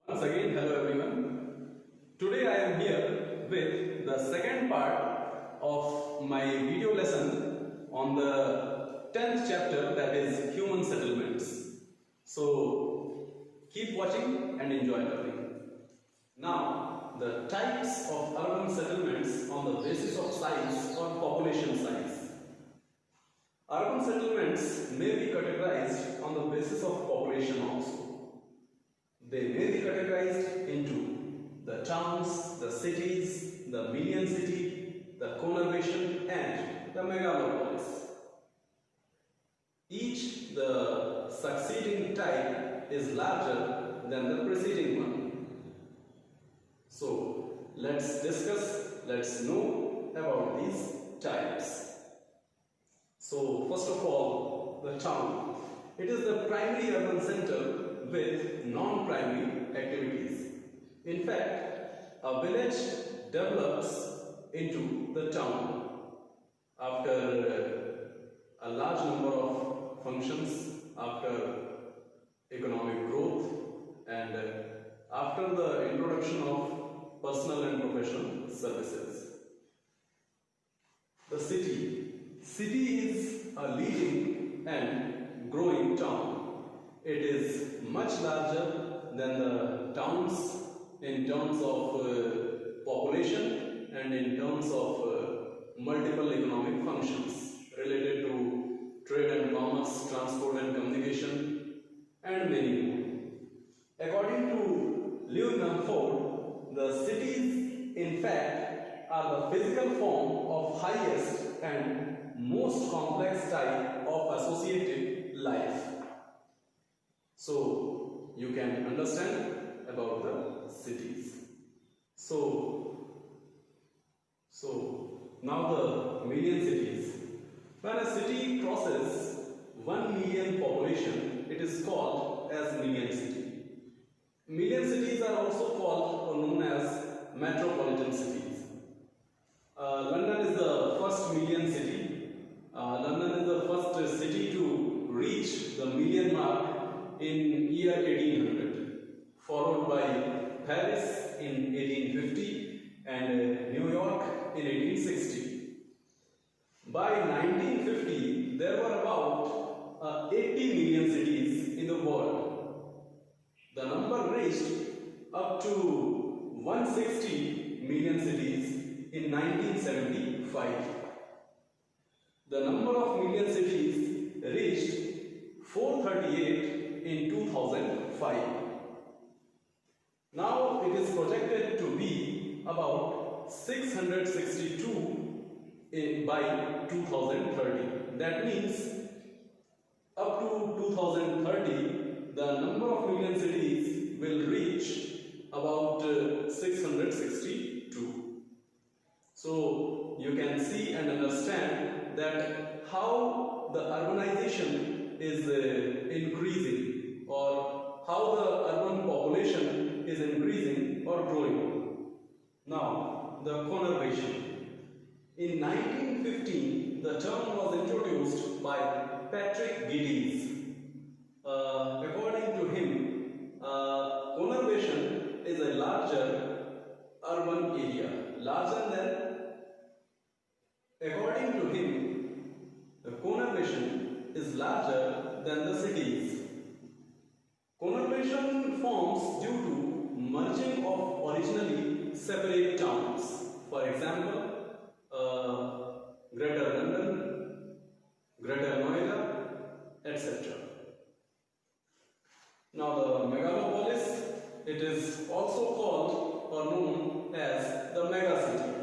Once again, hello everyone. Today I am here with the second part of my video lesson on the 10th chapter, that is human settlements. So keep watching and enjoy learning. Now, the types of urban settlements on the basis of size or population size. Urban settlements may be categorized on the basis of population also. They may be categorized into the towns, the cities, the million city, the conurbation and the megalopolis. Each the succeeding type is larger than the preceding one. So let's discuss, let's know about these types. So first of all, the town. It is the primary urban center with non-primary activities. In fact, a village develops into the town after a large number of functions, after economic growth and after the introduction of personal and professional services. The city. City is a leading and growing town. It is much larger than the towns in terms of population and in terms of multiple economic functions related to trade and commerce, transport and communication, and many more. According to Lewis and Ford, the cities in fact are the physical form of highest and most complex type of associated life. So you can understand about the cities. So now the million cities. When a city crosses 1 million population, it is called as million city. Million cities are also called or known as metropolitan cities. London is the first million city. London is the first city to reach the million mark in year 1800, followed by Paris in 1850 and New York in 1860. By 1950, there were about 80 million cities in the world. The number reached up to 160 million cities in 1975. The number of million cities reached 438 in 2005. Now it is projected to be about 662 by 2030. That means up to 2030, the number of million cities will reach about 662. So you can see and understand that how the urbanization is increasing, or how the urban population is increasing or growing. Now, the conurbation. In 1915, the term was introduced by Patrick Geddes. According to him, conurbation is a larger urban area, according to him, the conurbation is larger than the cities. Conurbation forms due to merging of originally separate towns. For example, Greater London, Greater Noida, etc. Now the megalopolis, it is also called or known as the megacity.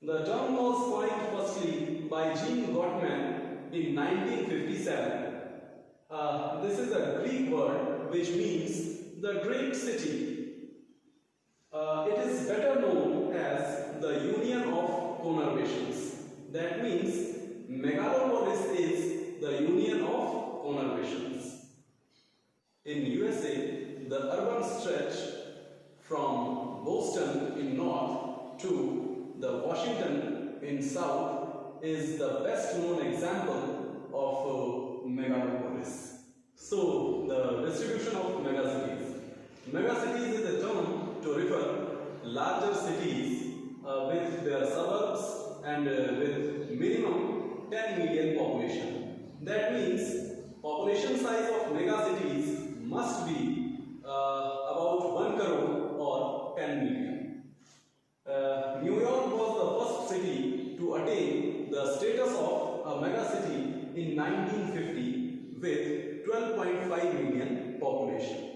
The term was coined firstly by Jean Gottman in 1957. This is a Greek word which means the great city. It is better known as the union of conurbations. That means megalopolis is the union of conurbations. In USA, the urban stretch from Boston in north to the Washington in south is the best known example of megalopolis. So the distribution of megacities. Megacities is a term to refer larger cities with their suburbs and with minimum 10 million population. That means population size of megacities must be about 1 crore or 10 million. New York was the first city to attain the status of a megacity in 1950 with 12.5 million population.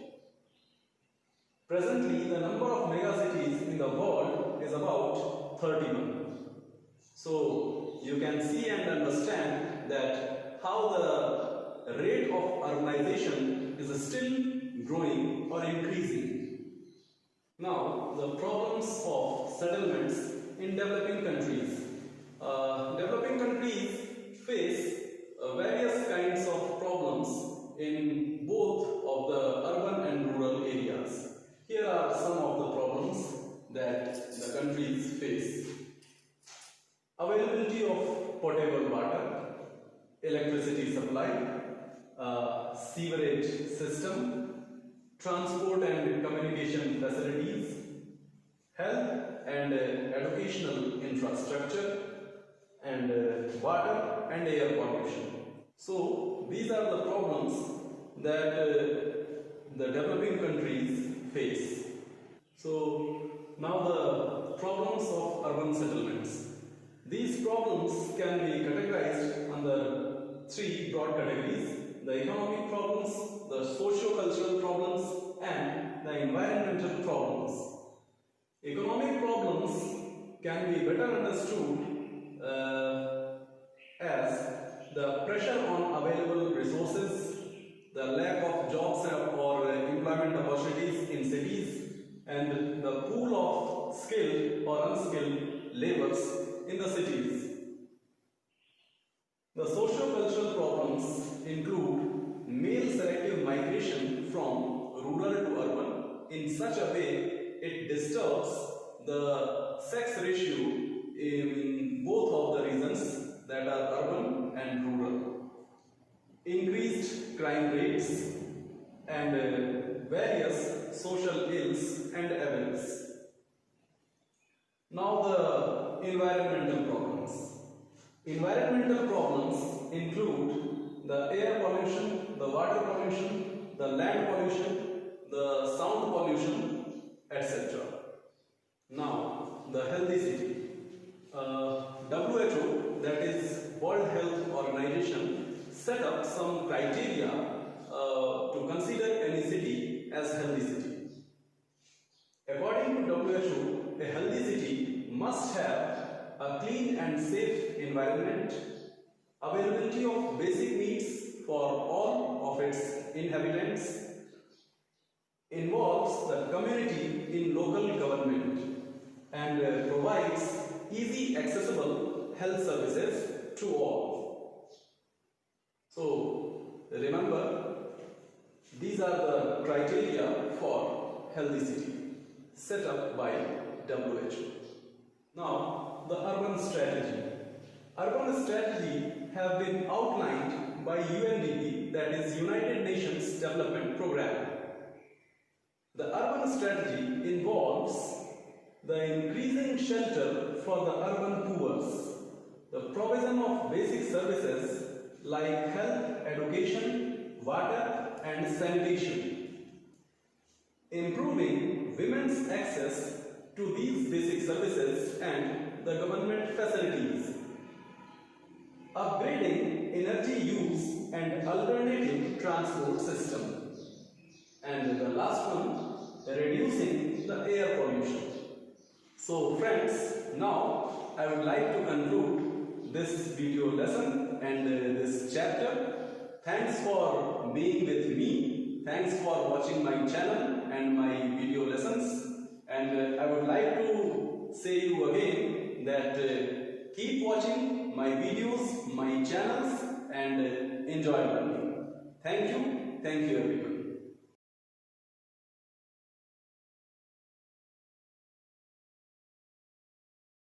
Presently, the number of megacities in the world is about 31. So, you can see and understand that how the rate of urbanization is still growing or increasing. Now, the problems of settlements in developing countries. Developing countries face various kinds of problems in both of the urban and rural areas. Here are some of the problems that the countries face. Availability of potable water, electricity supply, sewerage system, transport and communication facilities, health and educational infrastructure, and water and air pollution. So these are the problems that the developing countries face. So now the problems of urban settlements. These problems can be categorized under three broad categories: the economic problems, the socio-cultural problems, and the environmental problems. Economic problems can be better understood as the pressure on available resources, the lack of jobs or employment opportunities in cities, and the pool of skilled or unskilled laborers in the cities. The socio-cultural problems include male selective migration from rural to urban in such a way it disturbs the sex ratio in both of the regions, that are urban and rural. Increased crime rates and various social ills and evils. Now the environmental problems. Environmental problems include the air pollution, the water pollution, the land pollution, the sound pollution, etc. Now, the healthy city. WHO, that is World Health Organization, set up some criteria to consider any city as healthy city. According to WHO, a healthy city must have a clean and safe environment, availability of basic needs for all of its inhabitants, involves the community in local government, and provides easy accessible health services to all. So remember, these are the criteria for healthy city set up by WHO. Now the urban strategy. Urban strategy have been outlined by UNDP, that is United Nations Development Program. The urban strategy involves the increasing shelter for the urban poor, the provision of basic services like health, education, water and sanitation, improving women's access to these basic services and the government facilities, upgrading energy use and alternative transport system, and the last one, reducing the air pollution. So friends, now I would like to conclude this video lesson and this chapter. Thanks for being with me. Thanks for watching my channel and my video lessons. And I would like to say you again that keep watching my videos, my channels, and enjoy learning. Thank you everyone.